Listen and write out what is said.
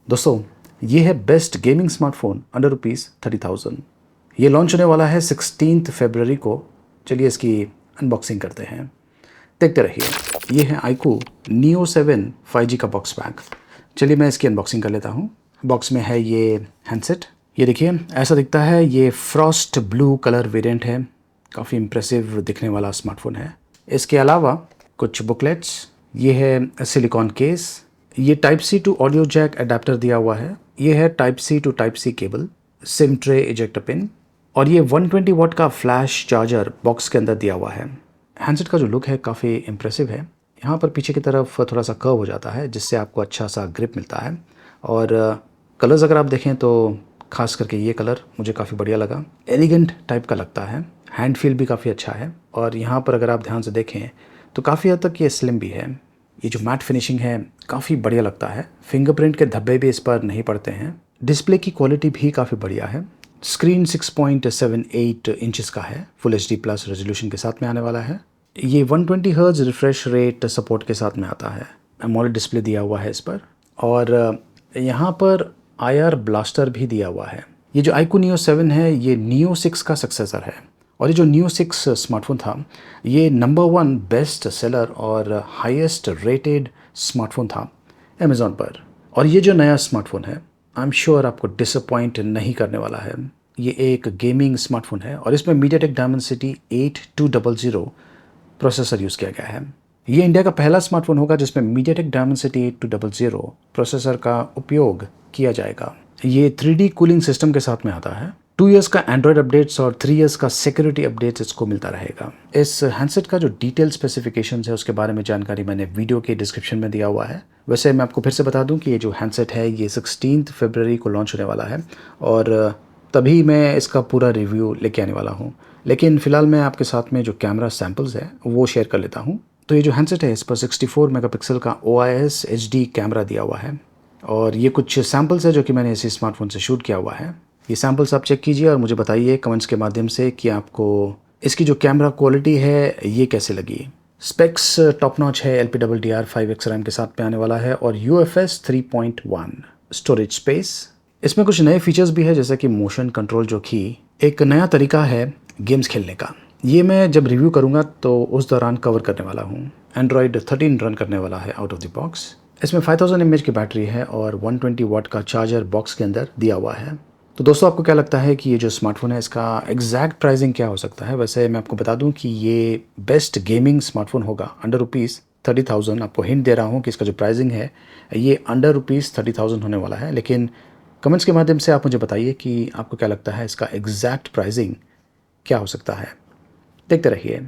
दोस्तों, ये है बेस्ट गेमिंग स्मार्टफोन अंडर ₹30,000। ये लॉन्च होने वाला है 16 फरवरी को। चलिए इसकी अनबॉक्सिंग करते हैं, देखते रहिए। ये है iQOO Neo 7 5G का बॉक्स पैक। चलिए मैं इसकी अनबॉक्सिंग कर लेता हूँ। बॉक्स में है ये हैंडसेट। ये देखिए ऐसा दिखता है। ये फ्रॉस्ट ब्लू कलर वेरिएंट है। काफ़ी इम्प्रेसिव दिखने वाला स्मार्टफोन है। इसके अलावा कुछ बुकलेट्स, ये है सिलिकॉन केस, ये type C to audio jack adapter दिया हुआ है, ये है type C to type C cable, SIM tray ejector pin, और ये 120 वाट का फ्लैश चार्जर बॉक्स के अंदर दिया हुआ है। हैंडसेट का जो लुक है काफ़ी इम्प्रेसिव है। यहाँ पर पीछे की तरफ थोड़ा सा कर्व हो जाता है जिससे आपको अच्छा सा ग्रिप मिलता है। और कलर्स अगर आप देखें तो खास करके ये कलर मुझे काफ़ी बढ़िया लगा। एलिगेंट टाइप का लगता है। हैंड फील भी काफ़ी अच्छा है। और यहाँ पर अगर आप ध्यान से देखें तो काफ़ी हद तक ये स्लिम भी है। ये जो मैट फिनिशिंग है काफ़ी बढ़िया लगता है। फिंगरप्रिंट के धब्बे भी इस पर नहीं पड़ते हैं। डिस्प्ले की क्वालिटी भी काफ़ी बढ़िया है। स्क्रीन 6.78 इंचेस का है। फुल HD प्लस रेजोल्यूशन के साथ में आने वाला है। ये 120 हर्ट्ज रिफ्रेश रेट सपोर्ट के साथ में आता है। एमोलेड डिस्प्ले दिया हुआ है इस पर। और यहाँ पर IR ब्लास्टर भी दिया हुआ है। ये जो iQOO Neo 7 है ये Neo 6 का सक्सेसर है। और ये जो Neo 6 स्मार्टफोन था ये नंबर 1 बेस्ट सेलर और हाईएस्ट रेटेड स्मार्टफोन था अमेज़ॉन पर। और ये जो नया स्मार्टफोन है आई एम श्योर आपको डिसअपॉइंट नहीं करने वाला है। ये एक गेमिंग स्मार्टफोन है और इसमें MediaTek Dimensity 8200 प्रोसेसर यूज़ किया गया है। ये इंडिया का पहला स्मार्टफोन होगा जिसमें MediaTek Dimensity 8200 प्रोसेसर का उपयोग किया जाएगा। ये 3D कूलिंग सिस्टम के साथ में आता है। 2 इयर्स का एंड्रॉयड अपडेट्स और 3 इयर्स का सिक्योरिटी अपडेट्स इसको मिलता रहेगा। इस हैंडसेट का जो डिटेल स्पेसिफिकेशंस है उसके बारे में जानकारी मैंने वीडियो के डिस्क्रिप्शन में दिया हुआ है। वैसे मैं आपको फिर से बता दूं कि ये जो हैंडसेट है ये 16 फरवरी को लॉन्च होने वाला है और तभी मैं इसका पूरा रिव्यू लेके आने वाला हूँ। लेकिन फ़िलहाल मैं आपके साथ में जो कैमरा सैम्पल्स है वो शेयर कर लेता हूँ। तो ये जो हैंडसेट है इस पर 64 मेगापिक्सल का OIS HD कैमरा दिया हुआ है। और ये कुछ सैम्पल्स है जो कि मैंने इसी स्मार्टफोन से शूट किया हुआ है। ये सैम्पल्स आप चेक कीजिए और मुझे बताइए कमेंट्स के माध्यम से कि आपको इसकी जो कैमरा क्वालिटी है ये कैसे लगी। स्पेक्स टॉप नॉच है। LPDDR 5X रैम के साथ में आने वाला है और UFS 3.1 स्टोरेज स्पेस। इसमें कुछ नए फीचर्स भी है जैसे कि मोशन कंट्रोल जो कि एक नया तरीका है गेम्स खेलने का। ये मैं जब रिव्यू करूँगा तो उस दौरान कवर करने वाला हूँ। Android 13 रन करने वाला है आउट ऑफ द बॉक्स। इसमें 5000 mAh की बैटरी है और 120 वाट का चार्जर बॉक्स के अंदर दिया हुआ है। तो दोस्तों आपको क्या लगता है कि ये जो स्मार्टफोन है इसका एग्जैक्ट प्राइसिंग क्या हो सकता है? वैसे मैं आपको बता दूं कि ये बेस्ट गेमिंग स्मार्टफोन होगा अंडर ₹30,000। आपको हिंट दे रहा हूं कि इसका जो प्राइसिंग है ये अंडर ₹30,000 होने वाला है। लेकिन कमेंट्स के माध्यम से आप मुझे बताइए कि आपको क्या लगता है इसका एग्जैक्ट प्राइसिंग क्या हो सकता है। देखते रहिए।